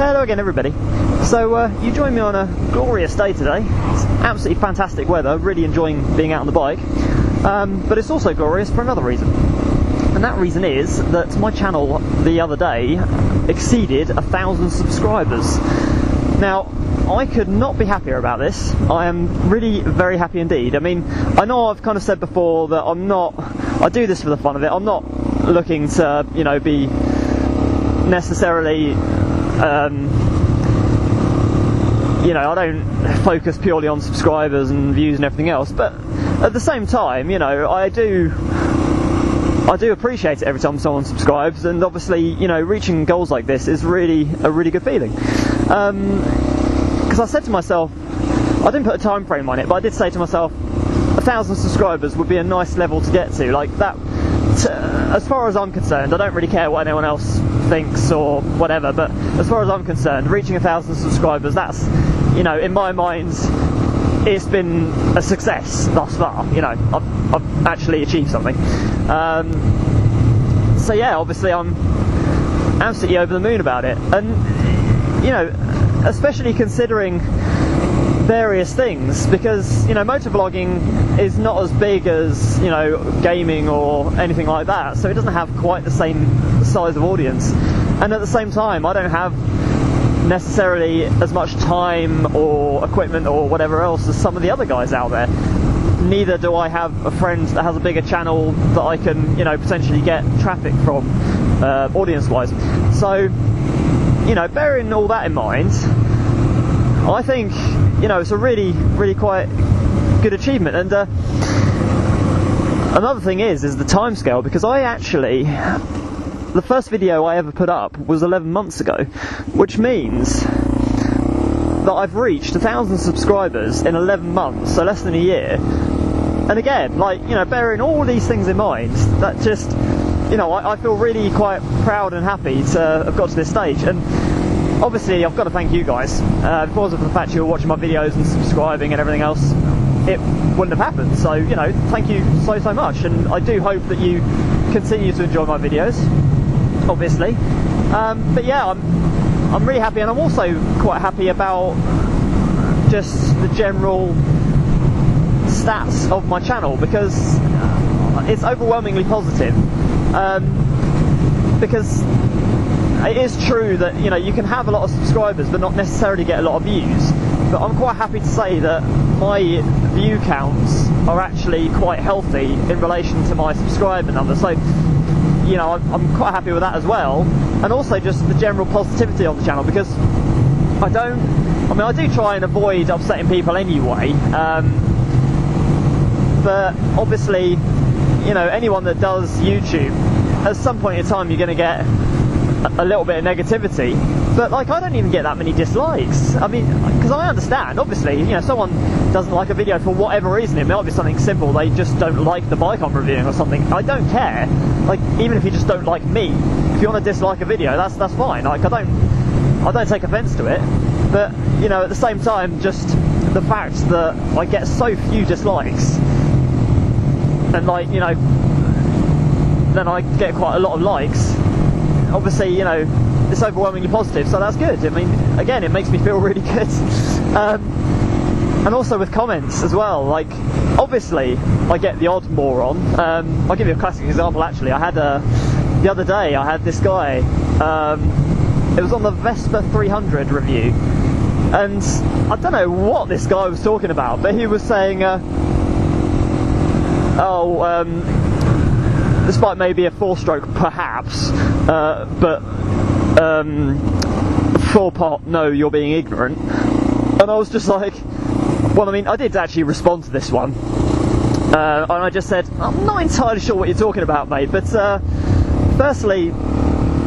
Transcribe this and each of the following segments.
Hello again, everybody. So you joined me on a glorious day today. It's absolutely fantastic weather, really enjoying being out on the bike, but it's also glorious for another reason, and that reason is that my channel the other day exceeded 1,000 subscribers. Now, I could not be happier about this. I am really very happy indeed. I mean, I know I've kind of said before that I do this for the fun of it. I'm not looking to, you know, be necessarily, you know, I don't focus purely on subscribers and views and everything else, but at the same time, you know, I do appreciate it every time someone subscribes, and obviously, you know, reaching goals like this is really a really good feeling. Because I said to myself, I didn't put a time frame on it, but I did say to myself, 1,000 subscribers would be a nice level to get to. Like that, as far as I'm concerned, I don't really care what anyone else thinks or whatever, but as far as I'm concerned, reaching 1,000 subscribers, that's, you know, in my mind, it's been a success thus far. You know, I've actually achieved something. So yeah, obviously I'm absolutely over the moon about it, and you know, especially considering various things, because, you know, motovlogging is not as big as, you know, gaming or anything like that, so it doesn't have quite the same size of audience, and at the same time I don't have necessarily as much time or equipment or whatever else as some of the other guys out there. Neither do I have a friend that has a bigger channel that I can, you know, potentially get traffic from, audience wise. So, you know, bearing all that in mind, I think, you know, it's a really quite good achievement. And another thing is the timescale, because I actually, the first video I ever put up was 11 months ago, which means that I've reached 1,000 subscribers in 11 months, so less than a year. And again, like, you know, bearing all these things in mind, that just, you know, I feel really quite proud and happy to have got to this stage. And obviously I've got to thank you guys. Because of the fact you were watching my videos and subscribing and everything else, it wouldn't have happened. So, you know, thank you so much, and I do hope that you continue to enjoy my videos, obviously. But yeah, I'm really happy, and I'm also quite happy about just the general stats of my channel, because it's overwhelmingly positive. Because it is true that, you know, you can have a lot of subscribers but not necessarily get a lot of views, but I'm quite happy to say that my view counts are actually quite healthy in relation to my subscriber numbers. So, you know, I'm quite happy with that as well, and also just the general positivity of the channel, because I do try and avoid upsetting people anyway, but obviously, you know, anyone that does YouTube, at some point in time you're going to get a little bit of negativity, but like, I don't even get that many dislikes. I mean, because I understand, obviously, you know, someone doesn't like a video for whatever reason. It might be something simple, they just don't like the bike I'm reviewing or something. I don't care. Like, even if you just don't like me, if you want to dislike a video, that's fine. Like, I don't take offence to it, but, you know, at the same time, just the fact that I get so few dislikes, and, like, you know, then I get quite a lot of likes, obviously, you know, it's overwhelmingly positive, so that's good. I mean, again, it makes me feel really good. And also with comments as well, like, obviously I get the odd moron. I'll give you a classic example actually. I had the other day I had this guy, it was on the Vespa 300 review, and I don't know what this guy was talking about, but he was saying, this bike may be a 4-stroke perhaps, but 4-pot, no, you're being ignorant. And I was just like, well, I mean, I did actually respond to this one, and I just said, I'm not entirely sure what you're talking about, mate, but firstly,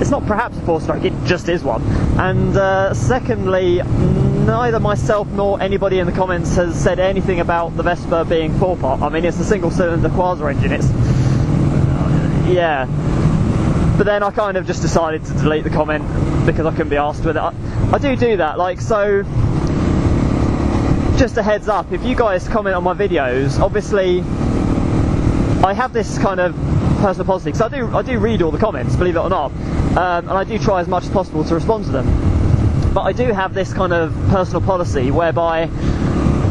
it's not perhaps a 4-stroke, it just is one, and secondly, neither myself nor anybody in the comments has said anything about the Vespa being 4-pot. I mean, it's a single-cylinder Quasar engine, it's, yeah. But then I kind of just decided to delete the comment because I couldn't be arsed with it. I do that, like, so just a heads up, if you guys comment on my videos, obviously I have this kind of personal policy, because I do read all the comments, believe it or not, and I do try as much as possible to respond to them. But I do have this kind of personal policy whereby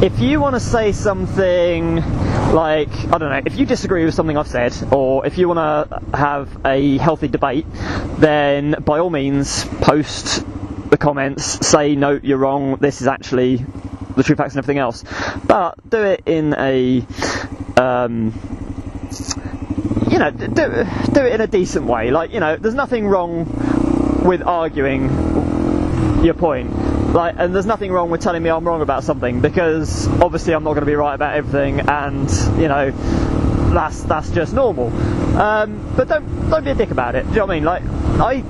if you want to say something like, I don't know, if you disagree with something I've said, or if you want to have a healthy debate, then by all means post the comments, say no, you're wrong, this is actually the true facts and everything else. But do it in a you know, do it in a decent way. Like, you know, there's nothing wrong with arguing your point. Like, and there's nothing wrong with telling me I'm wrong about something, because obviously I'm not going to be right about everything, and you know, that's just normal. But don't be a dick about it. Do you know what I mean? Like,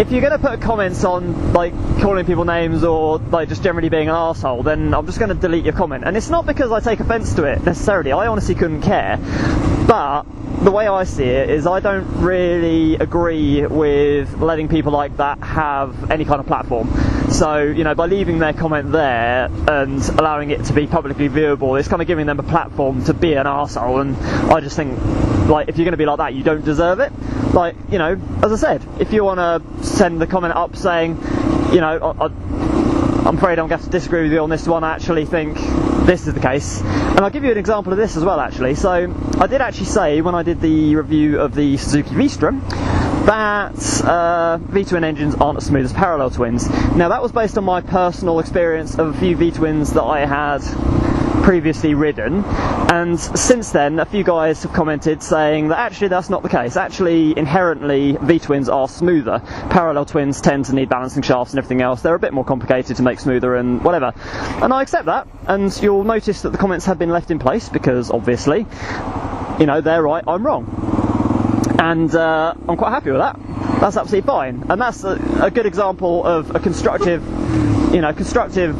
if you're going to put comments on, like, calling people names or, like, just generally being an arsehole, then I'm just going to delete your comment. And it's not because I take offence to it, necessarily. I honestly couldn't care. But the way I see it is I don't really agree with letting people like that have any kind of platform. So, you know, by leaving their comment there and allowing it to be publicly viewable, it's kind of giving them a platform to be an arsehole. And I just think, like, if you're going to be like that, you don't deserve it. Like, you know, as I said, if you want to send the comment up saying, you know, I'm afraid I'm going to have to disagree with you on this one, I actually think this is the case. And I'll give you an example of this as well, actually. So I did actually say, when I did the review of the Suzuki Rv, that V-twin engines aren't as smooth as parallel twins. Now, that was based on my personal experience of a few V-twins that I had previously ridden, and since then a few guys have commented saying that actually that's not the case. Actually, inherently, V-twins are smoother. Parallel twins tend to need balancing shafts and everything else. They're a bit more complicated to make smoother and whatever. And I accept that, and you'll notice that the comments have been left in place because obviously, you know, they're right, I'm wrong. And I'm quite happy with that. That's absolutely fine. And that's a good example of a constructive, you know, constructive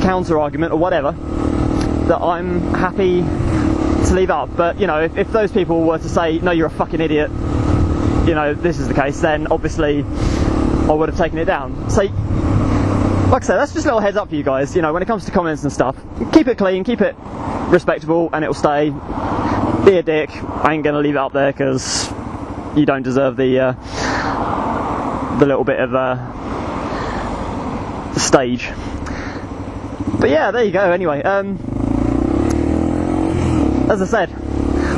counter argument or whatever that I'm happy to leave up. But, you know, if those people were to say, no, you're a fucking idiot, you know, this is the case, then obviously I would have taken it down. So, like I said, that's just a little heads up for you guys. You know, when it comes to comments and stuff, keep it clean, keep it respectable, and it'll stay. Be a dick. I ain't gonna leave it up there because you don't deserve the little bit of stage. But yeah, there you go. Anyway, as I said,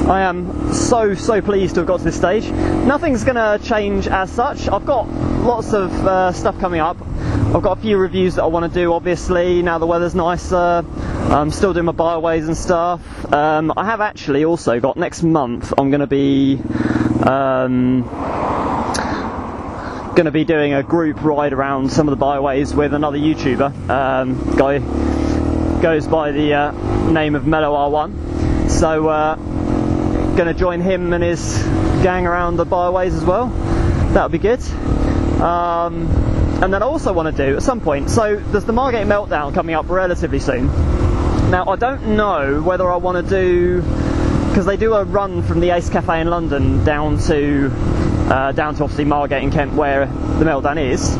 I am so pleased to have got to this stage. Nothing's gonna change as such. I've got lots of stuff coming up. I've got a few reviews that I want to do, obviously, now the weather's nicer. I'm still doing my byways and stuff. I have actually also got, next month, I'm going to be doing a group ride around some of the byways with another YouTuber. Guy goes by the name of Mellow R1. So, going to join him and his gang around the byways as well. That'll be good. And then I also want to do, at some point, so there's the Margate meltdown coming up relatively soon. Now, I don't know whether I want to do, because they do a run from the Ace Cafe in London down to obviously Margate in Kent, where the meltdown is.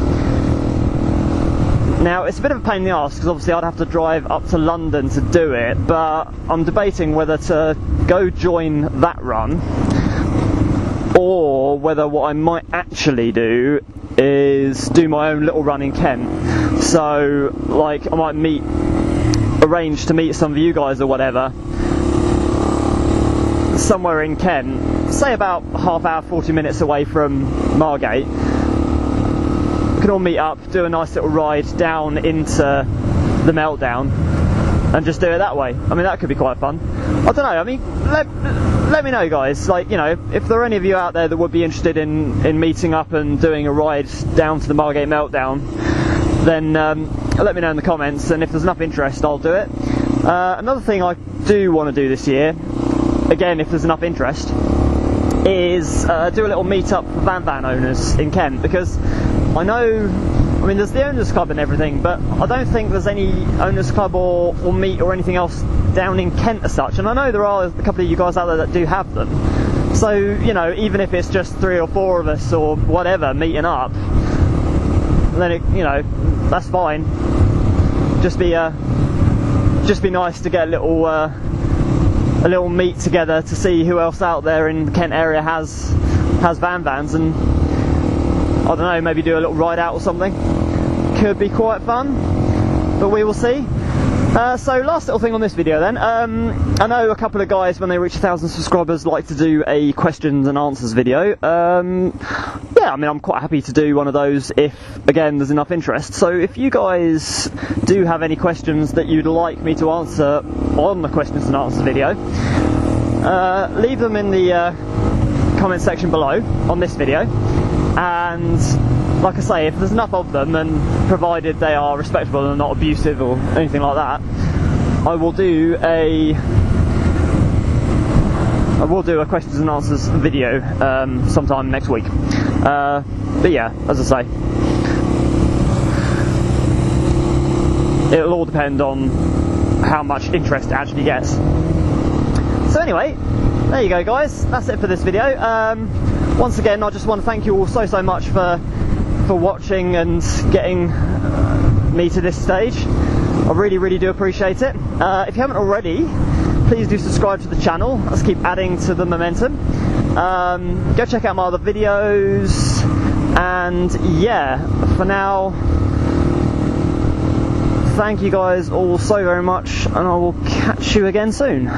Now, it's a bit of a pain in the arse, because obviously I'd have to drive up to London to do it, but I'm debating whether to go join that run, or whether what I might actually do is do my own little run in Kent. So, like, I might arrange to meet some of you guys or whatever somewhere in Kent, say about half hour, 40 minutes away from Margate. We can all meet up, do a nice little ride down into the meltdown and just do it that way. I mean, that could be quite fun. I don't know, I mean, let me know, guys. Like, you know, if there are any of you out there that would be interested in meeting up and doing a ride down to the Margate meltdown, then let me know in the comments, and if there's enough interest, I'll do it. Another thing I do want to do this year, again, if there's enough interest, is do a little meet-up for VanVan owners in Kent, because I know, I mean, there's the owners club and everything, but I don't think there's any owners club or meet or anything else down in Kent as such, and I know there are a couple of you guys out there that do have them. So, you know, even if it's just 3 or 4 of us or whatever meeting up, then it, you know, that's fine. Just be nice to get a little meet together to see who else out there in the Kent area has VanVans, and I don't know, maybe do a little ride out or something. could be quite fun, but we will see. So last little thing on this video then, I know a couple of guys when they reach 1,000 subscribers like to do a questions and answers video. Yeah, I mean, I'm quite happy to do one of those if, again, there's enough interest. So if you guys do have any questions that you'd like me to answer on the questions and answers video, leave them in the comment section below on this video, and like I say, if there's enough of them, and provided they are respectable and not abusive or anything like that, I will do a questions and answers video sometime next week. But yeah, as I say, it'll all depend on how much interest it actually gets. So anyway, there you go guys, that's it for this video. Once again, I just want to thank you all so much for watching and getting me to this stage. I really do appreciate it. If you haven't already, please do subscribe to the channel. Let's keep adding to the momentum. Go check out my other videos, and yeah, for now, thank you guys all so very much, and I will catch you again soon.